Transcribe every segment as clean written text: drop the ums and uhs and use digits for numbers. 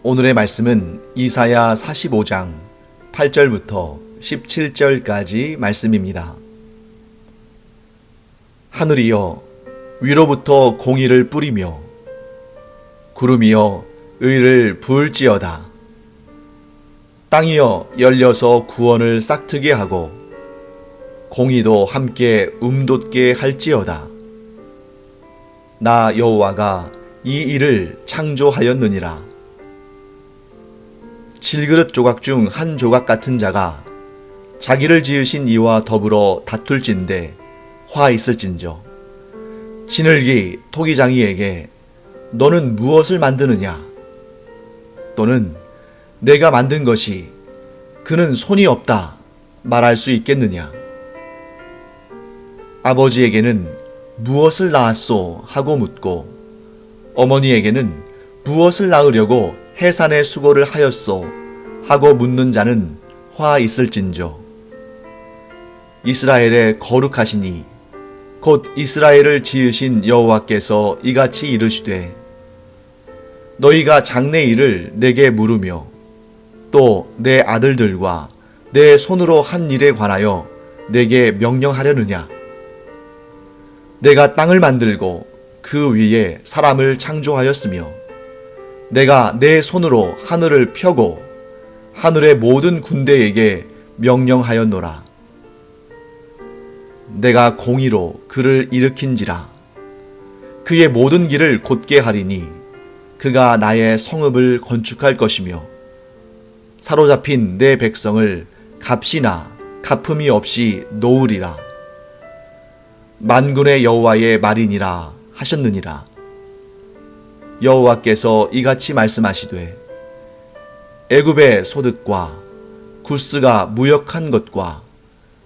오늘의 말씀은 이사야 45장 8절부터 17절까지 말씀입니다. 하늘이여 위로부터 공의를 뿌리며 구름이여 의를 부을지어다. 땅이여 열려서 구원을 싹트게 하고 공의도 함께 돋게 할지어다. 나 여호와가 이 일을 창조하였느니라. 질그릇 조각 중 한 조각 같은 자가 자기를 지으신 이와 더불어 다툴진대 화 있을진저. 진흙이 토기장이에게 너는 무엇을 만드느냐? 또는 내가 만든 것이 그는 손이 없다 말할 수 있겠느냐? 아버지에게는 무엇을 낳았소 하고 묻고 어머니에게는 무엇을 낳으려고 해산의 수고를 하였소 하고 묻는 자는 화 있을진저. 이스라엘의 거룩하시니 곧 이스라엘을 지으신 여호와께서 이같이 이르시되 너희가 장래 일을 내게 물으며 또 내 아들들과 내 손으로 한 일에 관하여 내게 명령하려느냐? 내가 땅을 만들고 그 위에 사람을 창조하였으며 내가 내 손으로 하늘을 펴고 하늘의 모든 군대에게 명령하였노라. 내가 공의로 그를 일으킨지라. 그의 모든 길을 곧게 하리니 그가 나의 성읍을 건축할 것이며 사로잡힌 내 백성을 값이나 갚음이 없이 놓으리라. 만군의 여호와의 말이니라 하셨느니라. 여호와께서 이같이 말씀하시되 애굽의 소득과 구스가 무역한 것과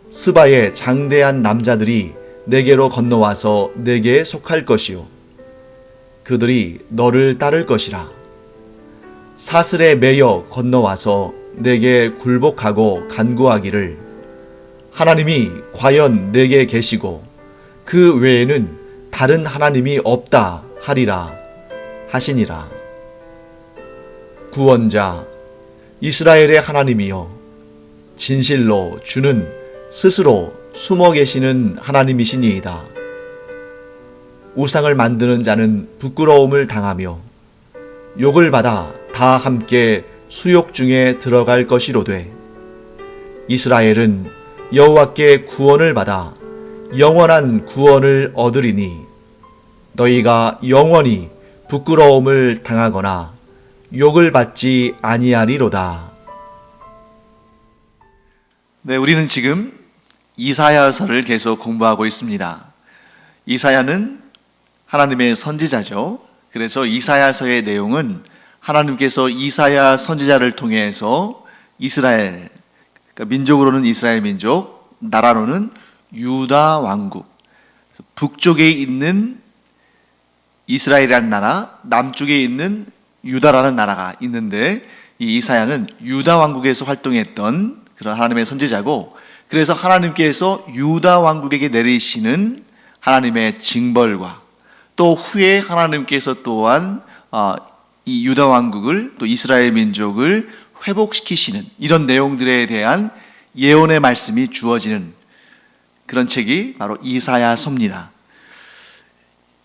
스바의 장대한 남자들이 내게로 건너와서 내게 속할 것이요 그들이 너를 따를 것이라. 사슬에 매여 건너와서 내게 굴복하고 간구하기를 하나님이 과연 내게 계시고 그 외에는 다른 하나님이 없다 하리라 하시니라. 구원자 이스라엘의 하나님이여 진실로 주는 스스로 숨어 계시는 하나님이시니이다. 우상을 만드는 자는 부끄러움을 당하며 욕을 받아 다 함께 수욕 중에 들어갈 것이로되 이스라엘은 여호와께 구원을 받아 영원한 구원을 얻으리니 너희가 영원히 부끄러움을 당하거나 욕을 받지 아니하리로다. 네, 우리는 지금 이사야서를 계속 공부하고 있습니다. 이사야는 하나님의 선지자죠. 그래서 이사야서의 내용은 하나님께서 이사야 선지자를 통해서 이스라엘, 그러니까 민족으로는 이스라엘 민족, 나라로는 유다 왕국, 북쪽에 있는 이스라엘이라는 나라, 남쪽에 있는 유다라는 나라가 있는데 이 이사야는 유다 왕국에서 활동했던 그런 하나님의 선지자고, 그래서 하나님께서 유다 왕국에게 내리시는 하나님의 징벌과 또 후에 하나님께서 또한 이 유다 왕국을 또 이스라엘 민족을 회복시키시는 이런 내용들에 대한 예언의 말씀이 주어지는 그런 책이 바로 이사야서입니다.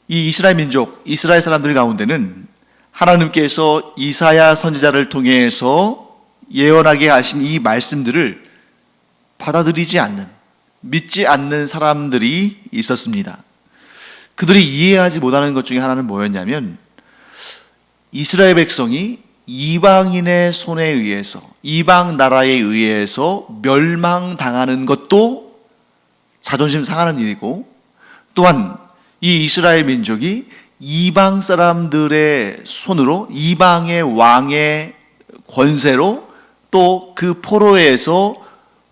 이 이스라엘 민족, 이스라엘 사람들 가운데는 하나님께서 이사야 선지자를 통해서 예언하게 하신 이 말씀들을 받아들이지 않는, 믿지 않는 사람들이 있었습니다. 그들이 이해하지 못하는 것 중에 하나는 뭐였냐면 이스라엘 백성이 이방인의 손에 의해서, 이방 나라에 의해서 멸망당하는 것도 자존심 상하는 일이고, 또한 이 이스라엘 민족이 이방 사람들의 손으로, 이방의 왕의 권세로 또 그 포로에서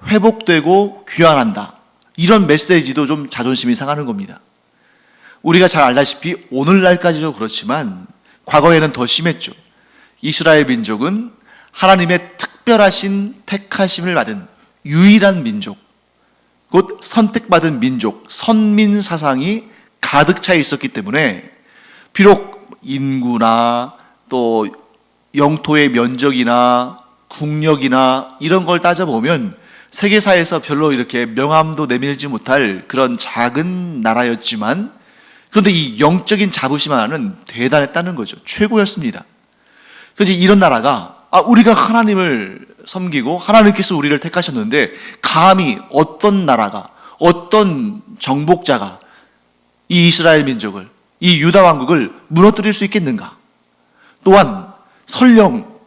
회복되고 귀환한다, 이런 메시지도 좀 자존심이 상하는 겁니다. 우리가 잘 알다시피 오늘날까지도 그렇지만 과거에는 더 심했죠. 이스라엘 민족은 하나님의 특별하신 택하심을 받은 유일한 민족, 곧 선택받은 민족, 선민 사상이 가득 차 있었기 때문에 비록 인구나 또 영토의 면적이나 국력이나 이런 걸 따져보면 세계사에서 별로 이렇게 명함도 내밀지 못할 그런 작은 나라였지만, 그런데 이 영적인 자부심 하나는 대단했다는 거죠. 최고였습니다. 그래서 이런 나라가 우리가 하나님을 섬기고 하나님께서 우리를 택하셨는데 감히 어떤 나라가, 어떤 정복자가 이 이스라엘 민족을, 이 유다 왕국을 무너뜨릴 수 있겠는가? 또한 설령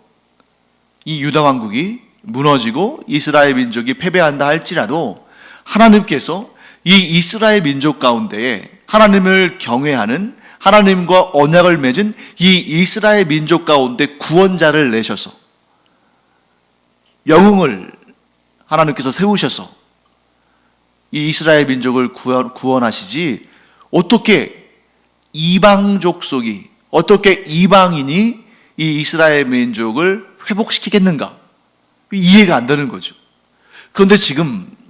이 유다 왕국이 무너지고 이스라엘 민족이 패배한다 할지라도 하나님께서 이 이스라엘 민족 가운데에 하나님을 경외하는, 하나님과 언약을 맺은 이 이스라엘 민족 가운데 구원자를 내셔서 영웅을 하나님께서 세우셔서 이 이스라엘 민족을 구원하시지, 어떻게 이방 족속이, 어떻게 이방인이 이 이스라엘 민족을 회복시키겠는가? 이해가 안 되는 거죠. 그런데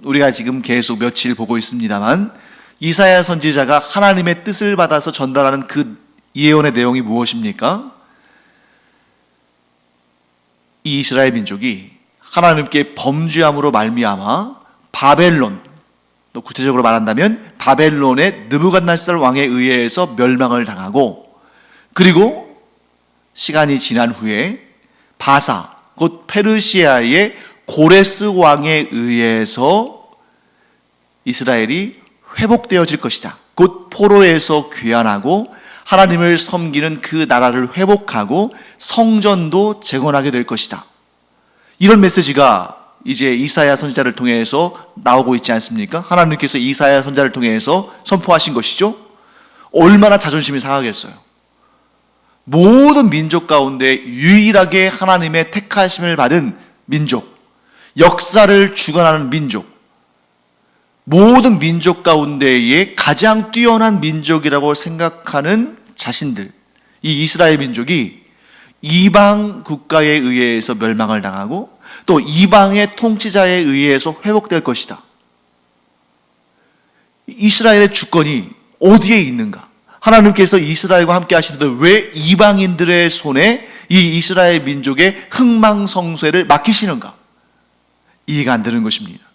우리가 지금 계속 며칠 보고 있습니다만, 이사야 선지자가 하나님의 뜻을 받아서 전달하는 그 예언의 내용이 무엇입니까? 이 이스라엘 민족이 하나님께 범죄함으로 말미암아 바벨론, 또 구체적으로 말한다면 바벨론의 느부갓네살 왕에 의해서 멸망을 당하고, 그리고 시간이 지난 후에 바사, 곧 페르시아의 고레스 왕에 의해서 이스라엘이 회복되어질 것이다. 곧 포로에서 귀환하고 하나님을 섬기는 그 나라를 회복하고 성전도 재건하게 될 것이다. 이런 메시지가 이제 이사야 선지자를 통해서 나오고 있지 않습니까? 하나님께서 이사야 선지자를 통해서 선포하신 것이죠. 얼마나 자존심이 상하겠어요. 모든 민족 가운데 유일하게 하나님의 택하심을 받은 민족, 역사를 주관하는 민족, 모든 민족 가운데에 가장 뛰어난 민족이라고 생각하는 자신들, 이 이스라엘 민족이 이방 국가에 의해서 멸망을 당하고 또 이방의 통치자에 의해서 회복될 것이다. 이스라엘의 주권이 어디에 있는가? 하나님께서 이스라엘과 함께 하시는데 왜 이방인들의 손에 이 이스라엘 민족의 흥망성쇠를 맡기시는가? 이해가 안 되는 것입니다.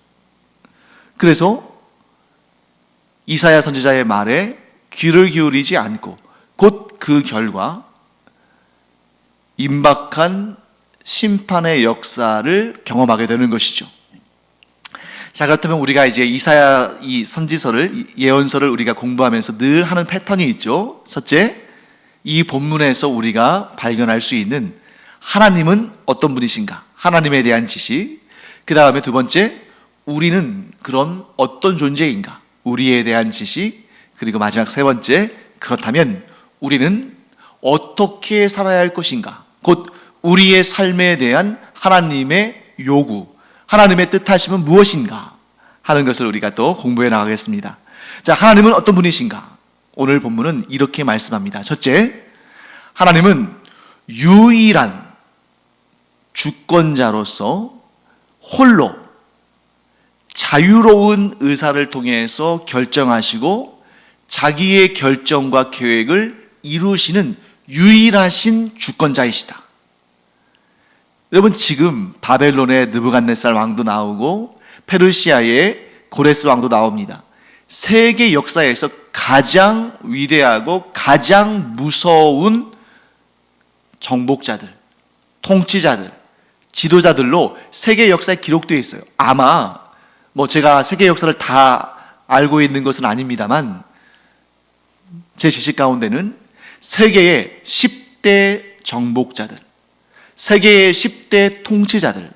그래서 이사야 선지자의 말에 귀를 기울이지 않고 곧 그 결과 임박한 심판의 역사를 경험하게 되는 것이죠. 자, 그렇다면 우리가 이제 이사야 이 선지서를, 예언서를 우리가 공부하면서 늘 하는 패턴이 있죠. 첫째, 이 본문에서 우리가 발견할 수 있는 하나님은 어떤 분이신가? 하나님에 대한 지식. 그 다음에 두 번째, 우리는 그런 어떤 존재인가? 우리에 대한 지식. 그리고 마지막 세 번째, 그렇다면 우리는 어떻게 살아야 할 것인가? 곧 우리의 삶에 대한 하나님의 요구, 하나님의 뜻하심은 무엇인가 하는 것을 우리가 또 공부해 나가겠습니다. 자, 하나님은 어떤 분이신가? 오늘 본문은 이렇게 말씀합니다. 첫째, 하나님은 유일한 주권자로서 홀로 자유로운 의사를 통해서 결정하시고 자기의 결정과 계획을 이루시는 유일하신 주권자이시다. 여러분, 지금 바벨론의 느부갓네살 왕도 나오고 페르시아의 고레스 왕도 나옵니다. 세계 역사에서 가장 위대하고 가장 무서운 정복자들, 통치자들, 지도자들로 세계 역사에 기록되어 있어요. 아마 제가 세계 역사를 다 알고 있는 것은 아닙니다만 제 지식 가운데는 세계의 10대 정복자들, 세계의 10대 통치자들,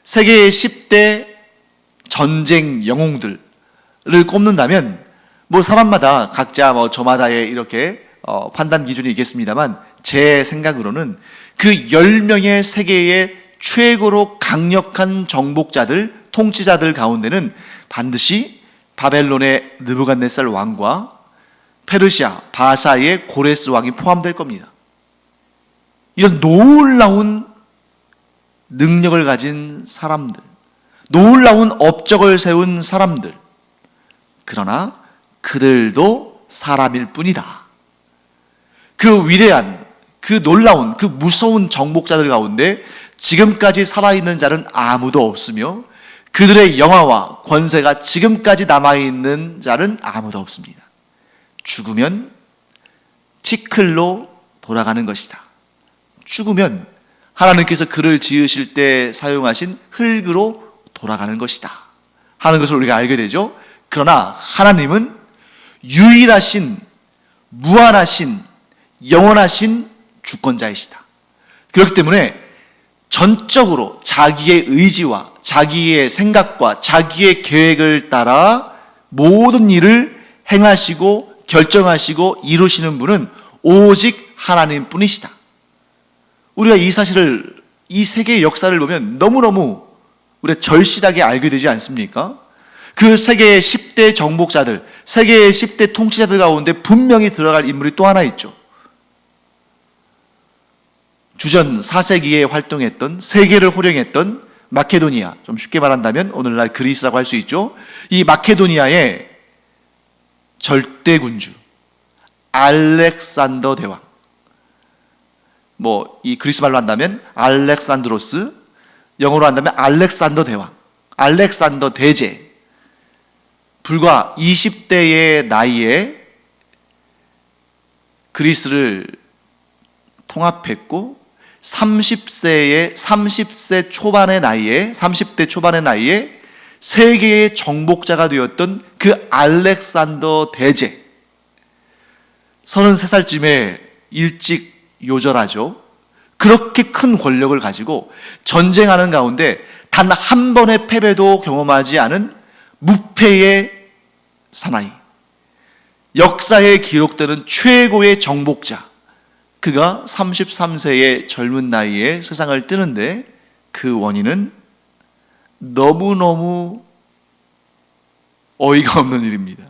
세계의 10대 전쟁 영웅들을 꼽는다면 사람마다 각자 저마다의 이렇게 판단 기준이 있겠습니다만 제 생각으로는 그 10명의 세계의 최고로 강력한 정복자들, 통치자들 가운데는 반드시 바벨론의 느부갓네살 왕과 페르시아, 바사의 고레스 왕이 포함될 겁니다. 이런 놀라운 능력을 가진 사람들, 놀라운 업적을 세운 사람들, 그러나 그들도 사람일 뿐이다. 그 위대한, 그 그 놀라운, 그 무서운 정복자들 가운데 지금까지 살아있는 자는 아무도 없으며 그들의 영화와 권세가 지금까지 남아있는 자는 아무도 없습니다. 죽으면 티클로 돌아가는 것이다. 죽으면 하나님께서 그를 지으실 때 사용하신 흙으로 돌아가는 것이다 하는 것을 우리가 알게 되죠. 그러나 하나님은 유일하신, 무한하신, 영원하신 주권자이시다. 그렇기 때문에 전적으로 자기의 의지와 자기의 생각과 자기의 계획을 따라 모든 일을 행하시고 결정하시고 이루시는 분은 오직 하나님뿐이시다. 우리가 이 사실을, 이 세계의 역사를 보면 너무너무 우리가 절실하게 알게 되지 않습니까? 그 세계의 10대 정복자들, 세계의 10대 통치자들 가운데 분명히 들어갈 인물이 또 하나 있죠. 주전 4세기에 활동했던, 세계를 호령했던 마케도니아, 좀 쉽게 말한다면 오늘날 그리스라고 할 수 있죠. 이 마케도니아의 절대군주 알렉산더 대왕, 이 그리스 말로 한다면 알렉산드로스, 영어로 한다면 알렉산더 대왕, 알렉산더 대제, 불과 20대의 나이에 그리스를 통합했고 30세 초반의 나이에, 30대 초반의 나이에 세계의 정복자가 되었던 그 알렉산더 대제, 33살쯤에 일찍 요절하죠. 그렇게 큰 권력을 가지고 전쟁하는 가운데 단 한 번의 패배도 경험하지 않은 무패의 사나이, 역사에 기록되는 최고의 정복자, 그가 33세의 젊은 나이에 세상을 뜨는데 그 원인은 너무너무 어이가 없는 일입니다.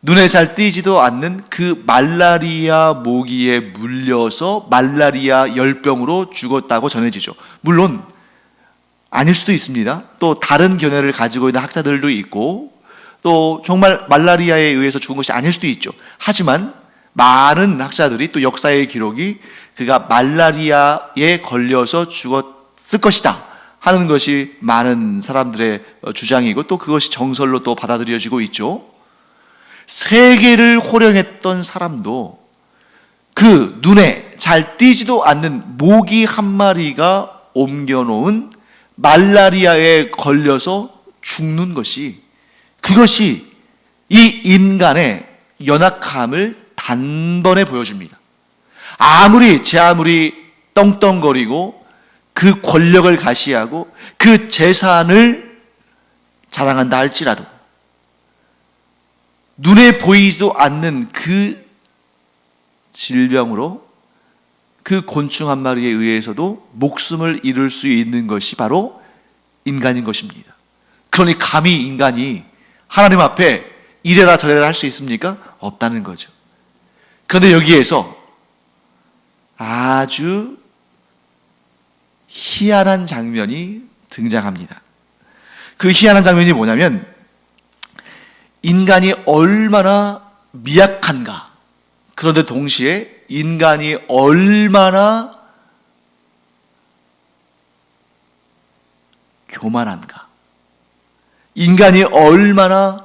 눈에 잘 띄지도 않는 그 말라리아 모기에 물려서 말라리아 열병으로 죽었다고 전해지죠. 물론 아닐 수도 있습니다. 또 다른 견해를 가지고 있는 학자들도 있고, 또 정말 말라리아에 의해서 죽은 것이 아닐 수도 있죠. 하지만 많은 학자들이, 또 역사의 기록이 그가 말라리아에 걸려서 죽었을 것이다 하는 것이 많은 사람들의 주장이고, 또 그것이 정설로 또 받아들여지고 있죠. 세계를 호령했던 사람도 그 눈에 잘 띄지도 않는 모기 한 마리가 옮겨놓은 말라리아에 걸려서 죽는 것이, 그것이 이 인간의 연약함을 단번에 보여줍니다. 제 아무리 떵떵거리고 그 권력을 가시하고 그 재산을 자랑한다 할지라도 눈에 보이지도 않는 그 질병으로 그 곤충 한 마리에 의해서도 목숨을 잃을 수 있는 것이 바로 인간인 것입니다. 그러니 감히 인간이 하나님 앞에 이래라 저래라 할 수 있습니까? 없다는 거죠. 그런데 여기에서 아주 희한한 장면이 등장합니다. 그 희한한 장면이 뭐냐면, 인간이 얼마나 미약한가, 그런데 동시에 인간이 얼마나 교만한가, 인간이 얼마나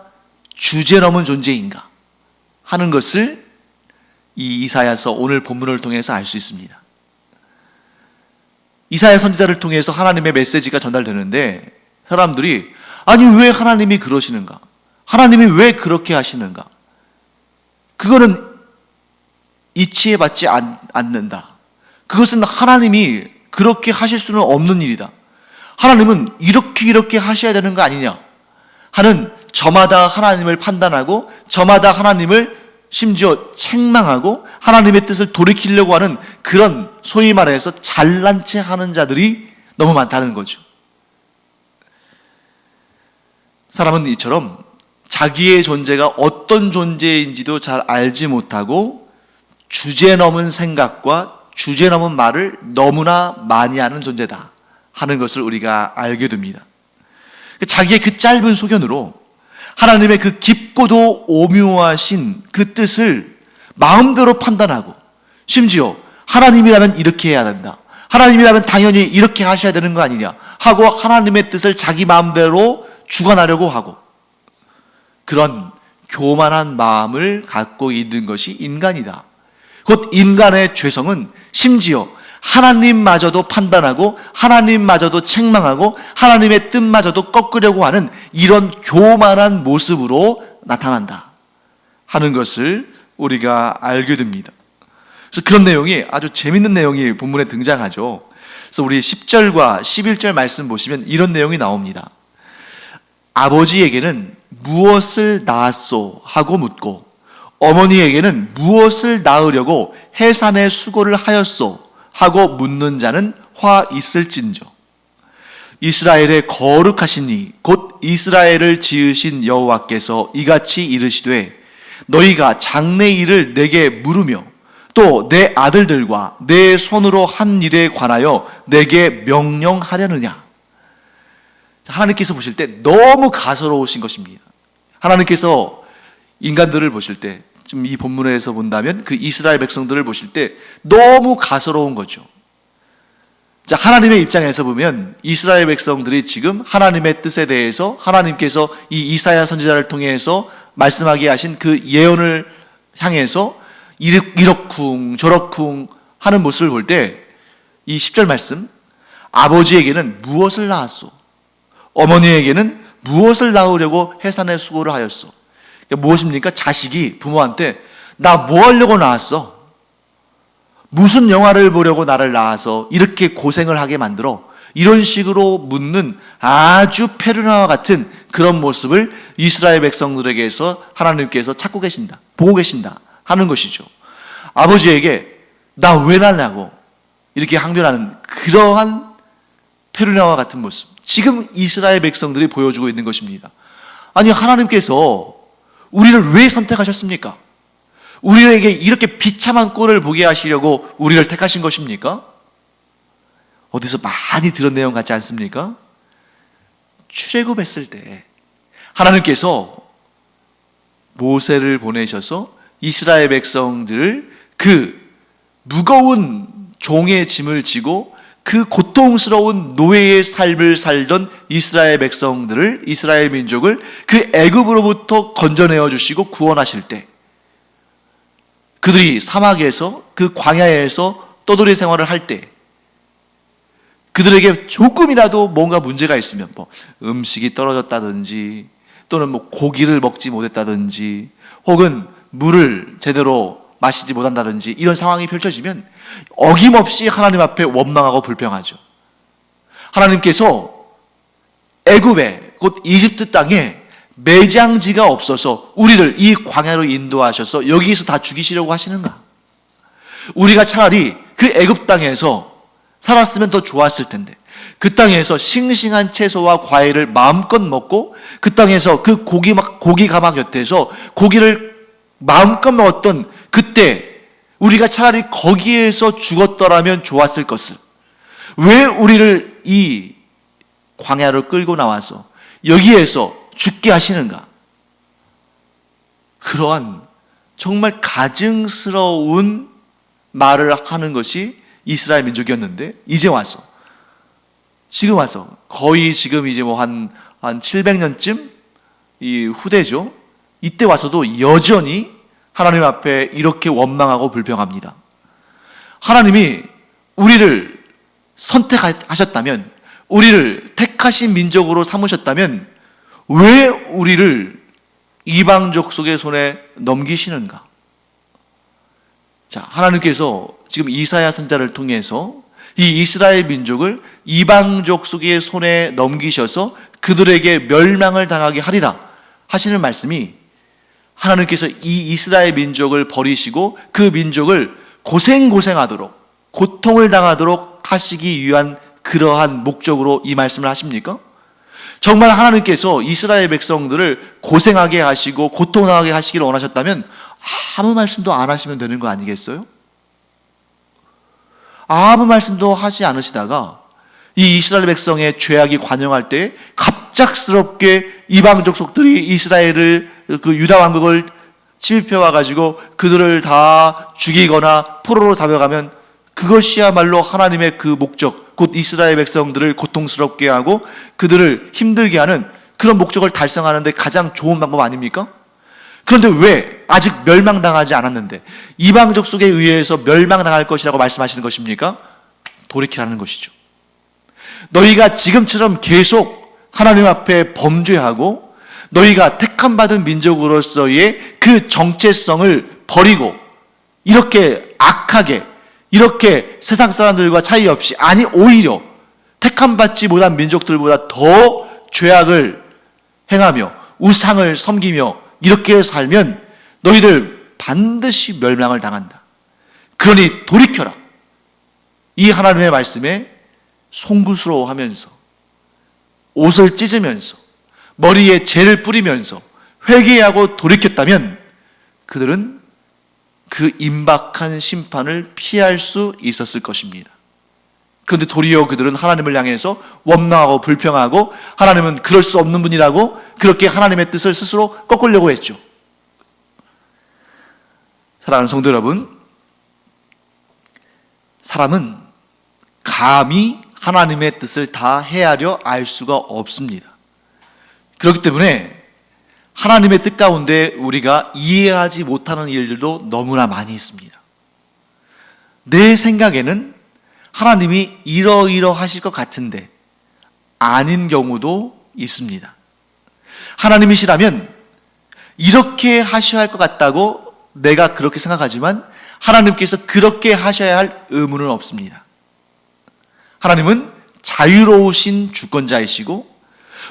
주제넘은 존재인가 하는 것을 이 이사야서 오늘 본문을 통해서 알 수 있습니다. 이사야 선지자를 통해서 하나님의 메시지가 전달되는데, 사람들이 아니 왜 하나님이 그러시는가, 하나님이 왜 그렇게 하시는가, 그거는 이치에 받지 않는다, 그것은 하나님이 그렇게 하실 수는 없는 일이다, 하나님은 이렇게 하셔야 되는 거 아니냐 하는, 저마다 하나님을 판단하고 저마다 하나님을 심지어 책망하고 하나님의 뜻을 돌이키려고 하는 그런, 소위 말해서 잘난 체 하는 자들이 너무 많다는 거죠. 사람은 이처럼 자기의 존재가 어떤 존재인지도 잘 알지 못하고 주제넘은 생각과 주제넘은 말을 너무나 많이 하는 존재다 하는 것을 우리가 알게 됩니다. 자기의 그 짧은 소견으로 하나님의 그 깊고도 오묘하신 그 뜻을 마음대로 판단하고, 심지어 하나님이라면 이렇게 해야 된다. 하나님이라면 당연히 이렇게 하셔야 되는 거 아니냐 하고 하나님의 뜻을 자기 마음대로 주관하려고 하고, 그런 교만한 마음을 갖고 있는 것이 인간이다. 곧 인간의 죄성은 심지어 하나님마저도 판단하고 하나님마저도 책망하고 하나님의 뜻마저도 꺾으려고 하는 이런 교만한 모습으로 나타난다 하는 것을 우리가 알게 됩니다. 그래서 그런 내용이 아주 재밌는 내용이 본문에 등장하죠. 그래서 우리 10절과 11절 말씀 보시면 이런 내용이 나옵니다. 아버지에게는 무엇을 낳았소 하고 묻고 어머니에게는 무엇을 낳으려고 해산의 수고를 하였소 하고 묻는 자는 화 있을진저. 이스라엘의 거룩하신 이 곧 이스라엘을 지으신 여호와께서 이같이 이르시되 너희가 장래 일을 내게 물으며 또 내 아들들과 내 손으로 한 일에 관하여 내게 명령하려느냐. 하나님께서 보실 때 너무 가소로우신 것입니다. 하나님께서 인간들을 보실 때, 좀 이 본문에서 본다면 그 이스라엘 백성들을 보실 때 너무 가소로운 거죠. 자, 하나님의 입장에서 보면 이스라엘 백성들이 지금 하나님의 뜻에 대해서 하나님께서 이 이사야 선지자를 통해서 말씀하게 하신 그 예언을 향해서 이러쿵 저러쿵 하는 모습을 볼 때 이 10절 말씀, 아버지에게는 무엇을 낳았소? 어머니에게는 무엇을 낳으려고 해산의 수고를 하였소? 그러니까 무엇입니까? 자식이 부모한테 나 뭐 하려고 낳았어? 무슨 영화를 보려고 나를 낳아서 이렇게 고생을 하게 만들어? 이런 식으로 묻는 아주 페르나와 같은 그런 모습을 이스라엘 백성들에게서 하나님께서 찾고 계신다, 보고 계신다 하는 것이죠. 아버지에게 나 왜 낳냐고 이렇게 항변하는 그러한 페르나와 같은 모습, 지금 이스라엘 백성들이 보여주고 있는 것입니다. 아니, 하나님께서 우리를 왜 선택하셨습니까? 우리에게 이렇게 비참한 꼴을 보게 하시려고 우리를 택하신 것입니까? 어디서 많이 들은 내용 같지 않습니까? 출애굽했을 때 하나님께서 모세를 보내셔서 이스라엘 백성들을 그 무거운 종의 짐을 지고 그 고통스러운 노예의 삶을 살던 이스라엘 백성들을, 이스라엘 민족을 그 애굽으로부터 건져내어 주시고 구원하실 때, 그들이 사막에서 그 광야에서 떠돌이 생활을 할 때 그들에게 조금이라도 뭔가 문제가 있으면, 뭐 음식이 떨어졌다든지 또는 뭐 고기를 먹지 못했다든지 혹은 물을 제대로 마시지 못한다든지 이런 상황이 펼쳐지면 어김없이 하나님 앞에 원망하고 불평하죠. 하나님께서 애굽에 곧 이집트 땅에 매장지가 없어서 우리를 이 광야로 인도하셔서 여기서 다 죽이시려고 하시는가? 우리가 차라리 그 애굽 땅에서 살았으면 더 좋았을 텐데, 그 땅에서 싱싱한 채소와 과일을 마음껏 먹고 그 땅에서 그 고기 가마 곁에서 고기를 마음껏 먹었던 그때 우리가 차라리 거기에서 죽었더라면 좋았을 것을 왜 우리를 이 광야로 끌고 나와서 여기에서 죽게 하시는가? 그러한 정말 가증스러운 말을 하는 것이 이스라엘 민족이었는데, 이제 와서 지금 와서 거의 지금 이제 뭐 한 700년쯤 이 후대죠. 이때 와서도 여전히 하나님 앞에 이렇게 원망하고 불평합니다. 하나님이 우리를 선택하셨다면, 우리를 택하신 민족으로 삼으셨다면 왜 우리를 이방족 속의 손에 넘기시는가? 자, 하나님께서 지금 이사야 선지자를 통해서 이 이스라엘 민족을 이방족 속의 손에 넘기셔서 그들에게 멸망을 당하게 하리라 하시는 말씀이, 하나님께서 이 이스라엘 민족을 버리시고 그 민족을 고생하도록, 고통을 당하도록 하시기 위한 그러한 목적으로 이 말씀을 하십니까? 정말 하나님께서 이스라엘 백성들을 고생하게 하시고 고통하게 하시기를 원하셨다면 아무 말씀도 안 하시면 되는 거 아니겠어요? 아무 말씀도 하지 않으시다가 이 이스라엘 백성의 죄악이 관영할 때 갑작스럽게 이방족 속들이 이스라엘을, 그 유다 왕국을 침입해 와가지고 그들을 다 죽이거나 포로로 잡아가면 그것이야말로 하나님의 그 목적, 곧 이스라엘 백성들을 고통스럽게 하고 그들을 힘들게 하는 그런 목적을 달성하는 데 가장 좋은 방법 아닙니까? 그런데 왜 아직 멸망당하지 않았는데 이방 족속에 의해서 멸망당할 것이라고 말씀하시는 것입니까? 돌이키라는 것이죠. 너희가 지금처럼 계속 하나님 앞에 범죄하고 너희가 택함 받은 민족으로서의 그 정체성을 버리고 이렇게 악하게 이렇게 세상 사람들과 차이 없이, 아니 오히려 택함 받지 못한 민족들보다 더 죄악을 행하며 우상을 섬기며 이렇게 살면 너희들 반드시 멸망을 당한다. 그러니 돌이켜라. 이 하나님의 말씀에 송구스러워하면서 옷을 찢으면서 머리에 재를 뿌리면서 회개하고 돌이켰다면 그들은 그 임박한 심판을 피할 수 있었을 것입니다. 그런데 도리어 그들은 하나님을 향해서 원망하고 불평하고 하나님은 그럴 수 없는 분이라고 그렇게 하나님의 뜻을 스스로 꺾으려고 했죠. 사랑하는 성도 여러분, 사람은 감히 하나님의 뜻을 다 헤아려 알 수가 없습니다. 그렇기 때문에 하나님의 뜻 가운데 우리가 이해하지 못하는 일들도 너무나 많이 있습니다. 내 생각에는 하나님이 이러이러하실 것 같은데 아닌 경우도 있습니다. 하나님이시라면 이렇게 하셔야 할 것 같다고 내가 그렇게 생각하지만 하나님께서 그렇게 하셔야 할 의무는 없습니다. 하나님은 자유로우신 주권자이시고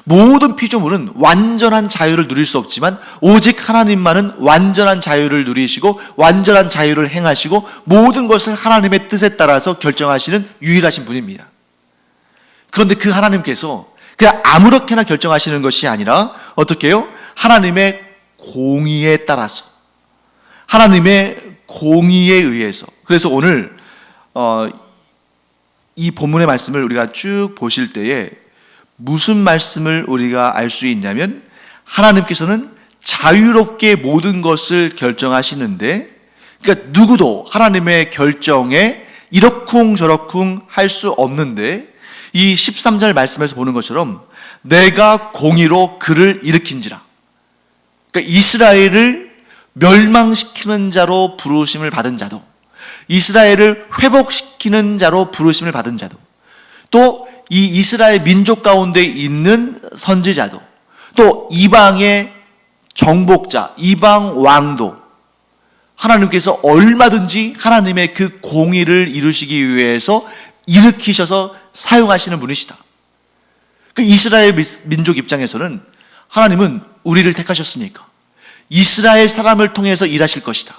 모든 피조물은 완전한 자유를 누릴 수 없지만 오직 하나님만은 완전한 자유를 누리시고 완전한 자유를 행하시고 모든 것을 하나님의 뜻에 따라서 결정하시는 유일하신 분입니다. 그런데 그 하나님께서 그냥 아무렇게나 결정하시는 것이 아니라 어떻게 해요? 하나님의 공의에 따라서, 하나님의 공의에 의해서. 그래서 오늘 이 본문의 말씀을 우리가 쭉 보실 때에 무슨 말씀을 우리가 알 수 있냐면 하나님께서는 자유롭게 모든 것을 결정하시는데, 그러니까 누구도 하나님의 결정에 이러쿵저러쿵 할 수 없는데 이 13절 말씀에서 보는 것처럼 내가 공의로 그를 일으킨지라, 그러니까 이스라엘을 멸망시키는 자로 부르심을 받은 자도, 이스라엘을 회복시키는 자로 부르심을 받은 자도, 또 이 이스라엘 민족 가운데 있는 선지자도, 또 이방의 정복자, 이방 왕도 하나님께서 얼마든지 하나님의 그 공의를 이루시기 위해서 일으키셔서 사용하시는 분이시다. 그 이스라엘 민족 입장에서는 하나님은 우리를 택하셨으니까 이스라엘 사람을 통해서 일하실 것이다.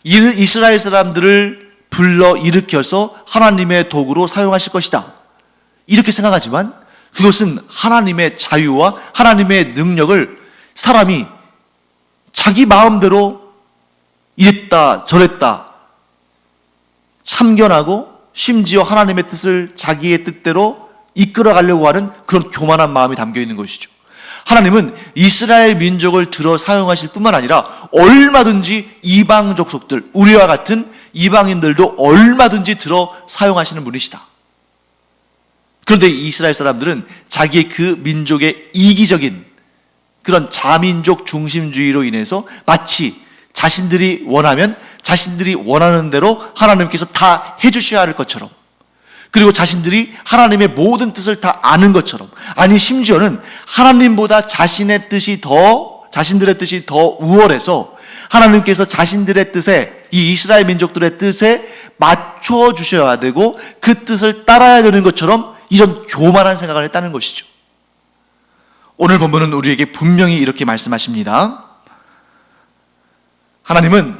이스라엘 사람들을 불러 일으켜서 하나님의 도구로 사용하실 것이다. 이렇게 생각하지만 그것은 하나님의 자유와 하나님의 능력을 사람이 자기 마음대로 이랬다 저랬다 참견하고 심지어 하나님의 뜻을 자기의 뜻대로 이끌어가려고 하는 그런 교만한 마음이 담겨 있는 것이죠. 하나님은 이스라엘 민족을 들어 사용하실 뿐만 아니라 얼마든지 이방 족속들, 우리와 같은 이방인들도 얼마든지 들어 사용하시는 분이시다. 그런데 이스라엘 사람들은 자기의 그 민족의 이기적인 그런 자민족 중심주의로 인해서 마치 자신들이 원하면 자신들이 원하는 대로 하나님께서 다 해주셔야 할 것처럼, 그리고 자신들이 하나님의 모든 뜻을 다 아는 것처럼, 아니 심지어는 하나님보다 자신들의 뜻이 더 우월해서 하나님께서 자신들의 뜻에, 이 이스라엘 민족들의 뜻에 맞춰 주셔야 되고 그 뜻을 따라야 되는 것처럼 이런 교만한 생각을 했다는 것이죠. 오늘 본문은 우리에게 분명히 이렇게 말씀하십니다. 하나님은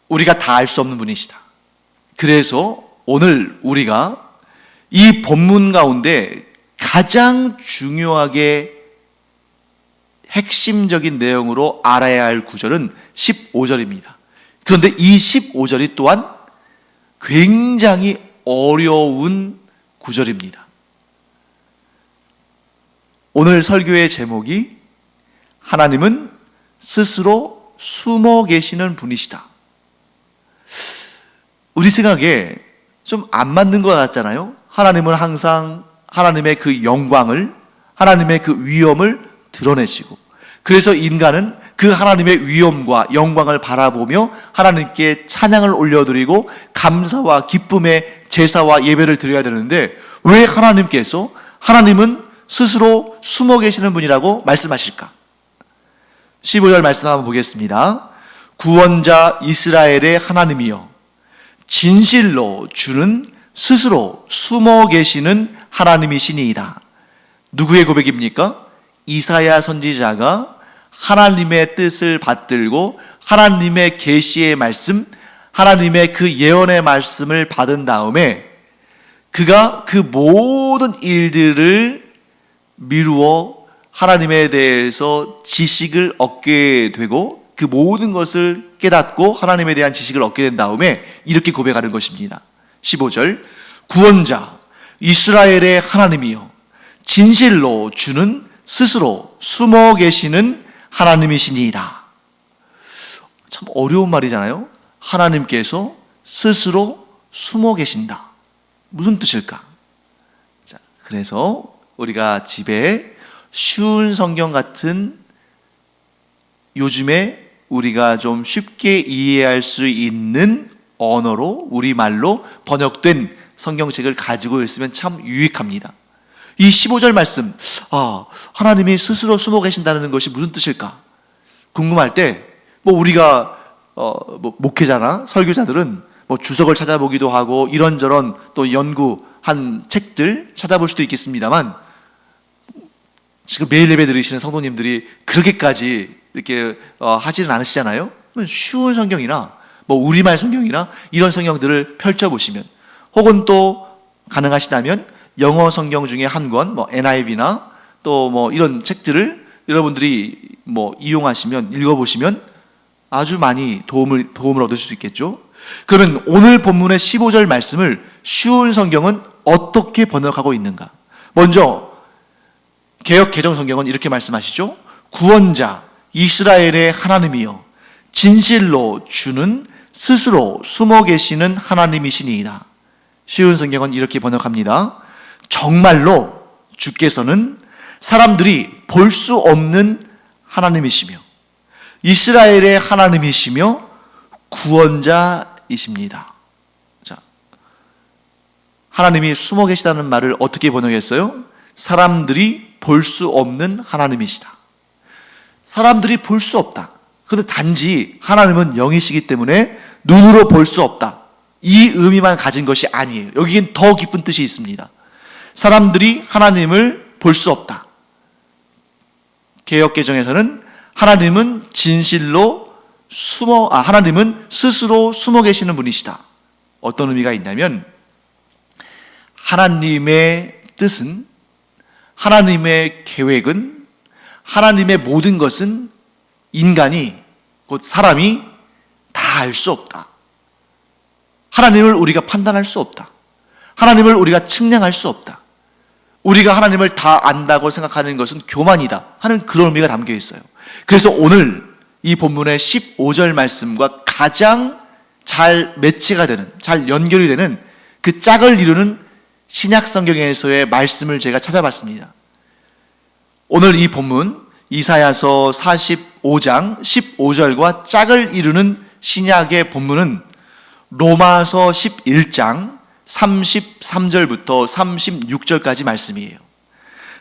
우리가 다 알 수 없는 분이시다. 그래서 오늘 우리가 이 본문 가운데 가장 중요하게 핵심적인 내용으로 알아야 할 구절은 15절입니다. 그런데 이 15절이 또한 굉장히 어려운 구절입니다. 오늘 설교의 제목이 하나님은 스스로 숨어 계시는 분이시다. 우리 생각에 좀 안 맞는 것 같잖아요. 하나님은 항상 하나님의 그 영광을, 하나님의 그 위엄을 드러내시고, 그래서 인간은 그 하나님의 위엄과 영광을 바라보며 하나님께 찬양을 올려드리고 감사와 기쁨의 제사와 예배를 드려야 되는데, 왜 하나님은 스스로 숨어 계시는 분이라고 말씀하실까? 15절 말씀 한번 보겠습니다. 구원자 이스라엘의 하나님이여, 진실로 주는 스스로 숨어 계시는 하나님이시니이다. 누구의 고백입니까? 이사야 선지자가 하나님의 뜻을 받들고 하나님의 계시의 말씀, 하나님의 그 예언의 말씀을 받은 다음에 그가 그 모든 일들을 미루어 하나님에 대해서 지식을 얻게 되고 그 모든 것을 깨닫고 하나님에 대한 지식을 얻게 된 다음에 이렇게 고백하는 것입니다. 15절, 구원자 이스라엘의 하나님이여, 진실로 주는 스스로 숨어 계시는 하나님이시니이다. 참 어려운 말이잖아요. 하나님께서 스스로 숨어 계신다. 무슨 뜻일까? 자, 그래서 우리가 집에 쉬운 성경 같은, 요즘에 우리가 좀 쉽게 이해할 수 있는 언어로, 우리말로 번역된 성경책을 가지고 있으면 참 유익합니다. 이 15절 말씀, 하나님이 스스로 숨어 계신다는 것이 무슨 뜻일까? 궁금할 때, 우리가 목회자나 설교자들은 주석을 찾아보기도 하고 이런저런 또 연구한 책들 찾아볼 수도 있겠습니다만, 지금 매일 예배 드리시는 성도님들이 그렇게까지 이렇게 하지는 않으시잖아요. 쉬운 성경이나 우리말 성경이나 이런 성경들을 펼쳐보시면, 혹은 또 가능하시다면 영어 성경 중에 한 권, NIV나 또 이런 책들을 여러분들이 이용하시면, 읽어보시면 아주 많이 도움을 얻으실 수 있겠죠. 그러면 오늘 본문의 15절 말씀을 쉬운 성경은 어떻게 번역하고 있는가? 먼저 개역 개정 성경은 이렇게 말씀하시죠. 구원자 이스라엘의 하나님이여, 진실로 주는 스스로 숨어 계시는 하나님이시니이다. 쉬운 성경은 이렇게 번역합니다. 정말로 주께서는 사람들이 볼 수 없는 하나님이시며 이스라엘의 하나님이시며 구원자이십니다. 자, 하나님이 숨어 계시다는 말을 어떻게 번역했어요? 사람들이 볼 수 없는 하나님이시다. 사람들이 볼 수 없다. 그런데 단지 하나님은 영이시기 때문에 눈으로 볼 수 없다, 이 의미만 가진 것이 아니에요. 여기엔 더 깊은 뜻이 있습니다. 사람들이 하나님을 볼 수 없다. 개역개정에서는 하나님은 진실로 하나님은 스스로 숨어 계시는 분이시다. 어떤 의미가 있냐면, 하나님의 뜻은, 하나님의 계획은, 하나님의 모든 것은 인간이, 곧 사람이 다 알 수 없다. 하나님을 우리가 판단할 수 없다. 하나님을 우리가 측량할 수 없다. 우리가 하나님을 다 안다고 생각하는 것은 교만이다 하는 그런 의미가 담겨 있어요. 그래서 오늘 이 본문의 15절 말씀과 가장 잘 매치가 되는, 잘 연결이 되는 그 짝을 이루는 신약 성경에서의 말씀을 제가 찾아봤습니다. 오늘 이 본문 이사야서 45장 15절과 짝을 이루는 신약의 본문은 로마서 11장 33절부터 36절까지 말씀이에요.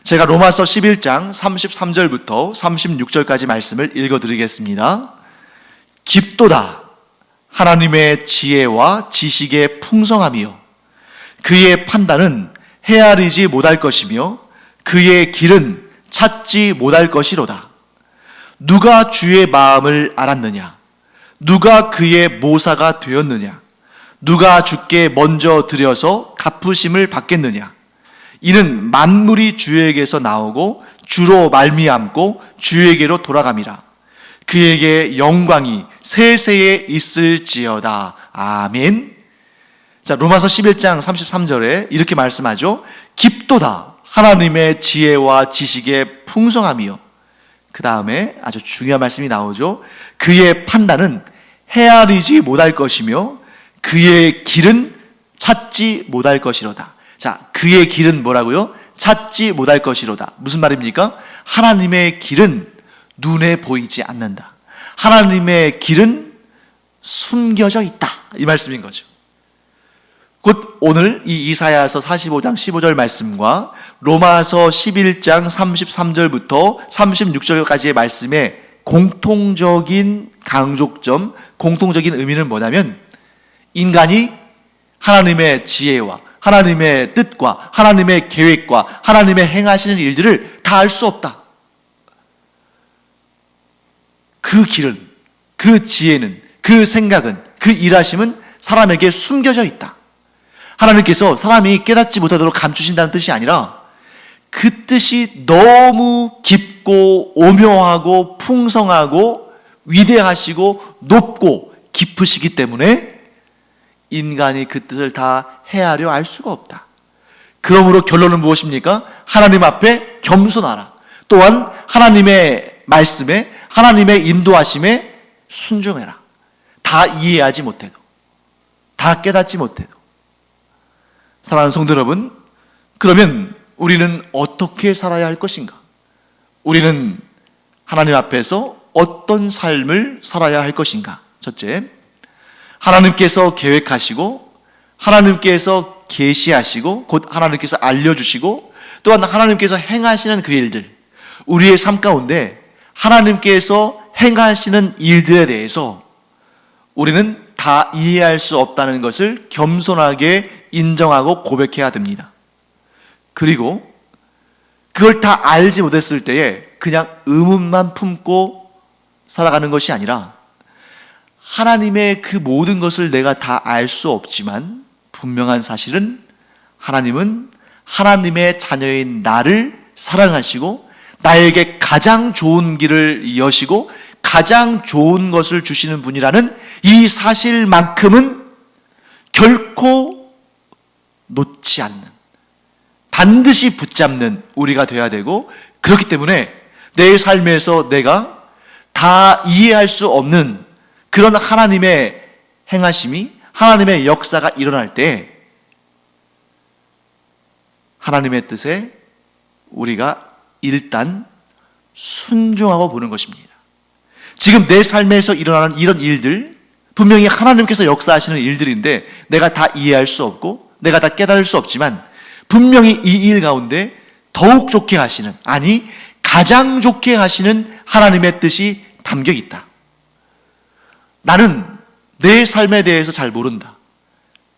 제가 로마서 11장 33절부터 36절까지 말씀을 읽어드리겠습니다. 깊도다 하나님의 지혜와 지식의 풍성함이요, 그의 판단은 헤아리지 못할 것이며 그의 길은 찾지 못할 것이로다. 누가 주의 마음을 알았느냐? 누가 그의 모사가 되었느냐? 누가 주께 먼저 드려서 갚으심을 받겠느냐? 이는 만물이 주에게서 나오고 주로 말미암고 주에게로 돌아감이라. 그에게 영광이 세세에 있을지어다. 아멘. 자, 로마서 11장 33절에 이렇게 말씀하죠. 깊도다 하나님의 지혜와 지식의 풍성함이요. 그 다음에 아주 중요한 말씀이 나오죠. 그의 판단은 헤아리지 못할 것이며 그의 길은 찾지 못할 것이로다. 자, 그의 길은 뭐라고요? 찾지 못할 것이로다. 무슨 말입니까? 하나님의 길은 눈에 보이지 않는다. 하나님의 길은 숨겨져 있다. 이 말씀인 거죠. 곧 오늘 이 이사야서 45장 15절 말씀과 로마서 11장 33절부터 36절까지의 말씀의 공통적인 강조점, 공통적인 의미는 뭐냐면 인간이 하나님의 지혜와 하나님의 뜻과 하나님의 계획과 하나님의 행하시는 일들을 다 알 수 없다. 그 길은, 그 지혜는, 그 생각은, 그 일하심은 사람에게 숨겨져 있다. 하나님께서 사람이 깨닫지 못하도록 감추신다는 뜻이 아니라 그 뜻이 너무 깊고 오묘하고 풍성하고 위대하시고 높고 깊으시기 때문에 인간이 그 뜻을 다 헤아려 알 수가 없다. 그러므로 결론은 무엇입니까? 하나님 앞에 겸손하라. 또한 하나님의 말씀에, 하나님의 인도하심에 순종해라. 다 이해하지 못해도, 다 깨닫지 못해도. 사랑하는 성도 여러분, 그러면 우리는 어떻게 살아야 할 것인가? 우리는 하나님 앞에서 어떤 삶을 살아야 할 것인가? 첫째, 하나님께서 계획하시고 하나님께서 계시하시고 곧 하나님께서 알려주시고 또한 하나님께서 행하시는 그 일들, 우리의 삶 가운데 하나님께서 행하시는 일들에 대해서 우리는 다 이해할 수 없다는 것을 겸손하게 인정하고 고백해야 됩니다. 그리고 그걸 다 알지 못했을 때에 그냥 의문만 품고 살아가는 것이 아니라 하나님의 그 모든 것을 내가 다 알 수 없지만 분명한 사실은 하나님은 하나님의 자녀인 나를 사랑하시고 나에게 가장 좋은 길을 여시고 가장 좋은 것을 주시는 분이라는 이 사실만큼은 결코 놓지 않는, 반드시 붙잡는 우리가 되어야 되고, 그렇기 때문에 내 삶에서 내가 다 이해할 수 없는 그런 하나님의 행하심이, 하나님의 역사가 일어날 때 하나님의 뜻에 우리가 일단 순종하고 보는 것입니다. 지금 내 삶에서 일어나는 이런 일들, 분명히 하나님께서 역사하시는 일들인데 내가 다 이해할 수 없고 내가 다 깨달을 수 없지만 분명히 이 일 가운데 더욱 좋게 하시는, 아니 가장 좋게 하시는 하나님의 뜻이 담겨 있다. 나는 내 삶에 대해서 잘 모른다.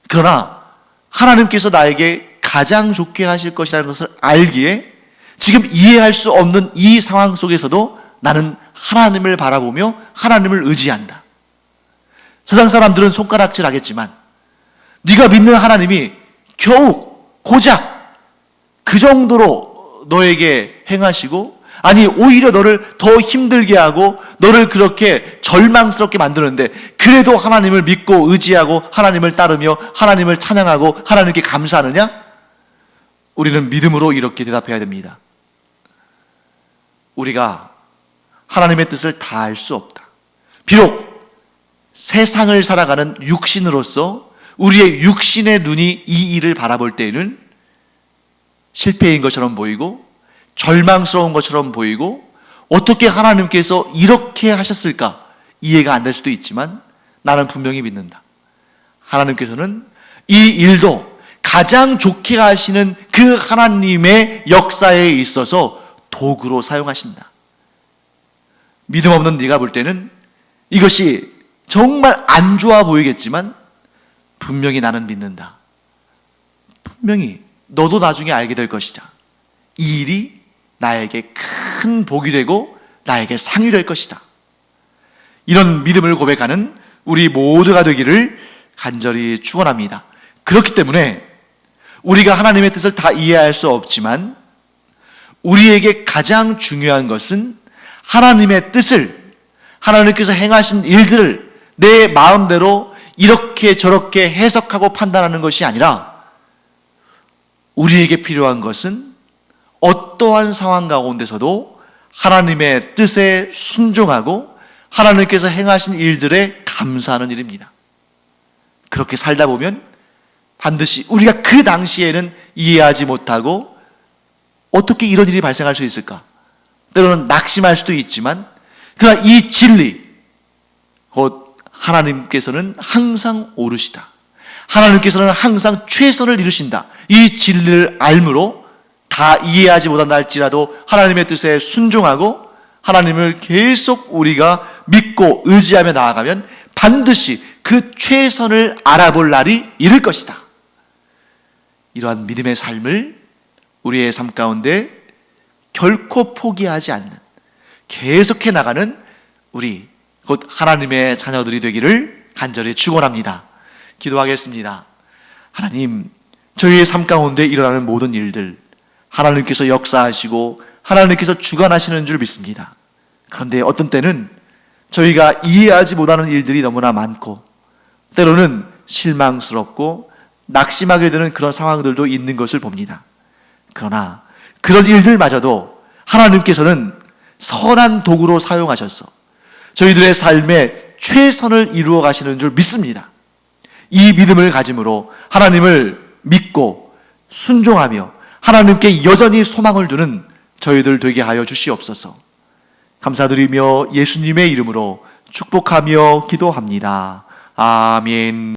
그러나 하나님께서 나에게 가장 좋게 하실 것이라는 것을 알기에 지금 이해할 수 없는 이 상황 속에서도 나는 하나님을 바라보며 하나님을 의지한다. 세상 사람들은 손가락질 하겠지만 네가 믿는 하나님이 겨우 고작 그 정도로 너에게 행하시고, 아니 오히려 너를 더 힘들게 하고 너를 그렇게 절망스럽게 만드는데 그래도 하나님을 믿고 의지하고 하나님을 따르며 하나님을 찬양하고 하나님께 감사하느냐? 우리는 믿음으로 이렇게 대답해야 됩니다. 우리가 하나님의 뜻을 다 알 수 없다. 비록 세상을 살아가는 육신으로서 우리의 육신의 눈이 이 일을 바라볼 때에는 실패인 것처럼 보이고 절망스러운 것처럼 보이고 어떻게 하나님께서 이렇게 하셨을까 이해가 안 될 수도 있지만 나는 분명히 믿는다. 하나님께서는 이 일도 가장 좋게 하시는 그 하나님의 역사에 있어서 도구로 사용하신다. 믿음 없는 네가 볼 때는 이것이 정말 안 좋아 보이겠지만 분명히 나는 믿는다. 분명히 너도 나중에 알게 될 것이다. 이 일이 나에게 큰 복이 되고 나에게 상이 될 것이다. 이런 믿음을 고백하는 우리 모두가 되기를 간절히 축원합니다. 그렇기 때문에 우리가 하나님의 뜻을 다 이해할 수 없지만 우리에게 가장 중요한 것은 하나님의 뜻을, 하나님께서 행하신 일들을 내 마음대로 이렇게 저렇게 해석하고 판단하는 것이 아니라 우리에게 필요한 것은 어떠한 상황 가운데서도 하나님의 뜻에 순종하고 하나님께서 행하신 일들에 감사하는 일입니다. 그렇게 살다 보면 반드시 우리가 그 당시에는 이해하지 못하고 어떻게 이런 일이 발생할 수 있을까? 때로는 낙심할 수도 있지만, 그러나 이 진리, 곧 하나님께서는 항상 옳으시다, 하나님께서는 항상 최선을 이루신다, 이 진리를 알므로 다 이해하지 못한다 할지라도 하나님의 뜻에 순종하고 하나님을 계속 우리가 믿고 의지하며 나아가면 반드시 그 최선을 알아볼 날이 이를 것이다. 이러한 믿음의 삶을 우리의 삶 가운데 결코 포기하지 않는, 계속해 나가는 우리 곧 하나님의 자녀들이 되기를 간절히 축원합니다. 기도하겠습니다. 하나님, 저희의 삶 가운데 일어나는 모든 일들 하나님께서 역사하시고 하나님께서 주관하시는 줄 믿습니다. 그런데 어떤 때는 저희가 이해하지 못하는 일들이 너무나 많고 때로는 실망스럽고 낙심하게 되는 그런 상황들도 있는 것을 봅니다. 그러나 그런 일들마저도 하나님께서는 선한 도구로 사용하셔서 저희들의 삶에 최선을 이루어 가시는 줄 믿습니다. 이 믿음을 가짐으로 하나님을 믿고 순종하며 하나님께 여전히 소망을 두는 저희들 되게 하여 주시옵소서. 감사드리며 예수님의 이름으로 축복하며 기도합니다. 아멘.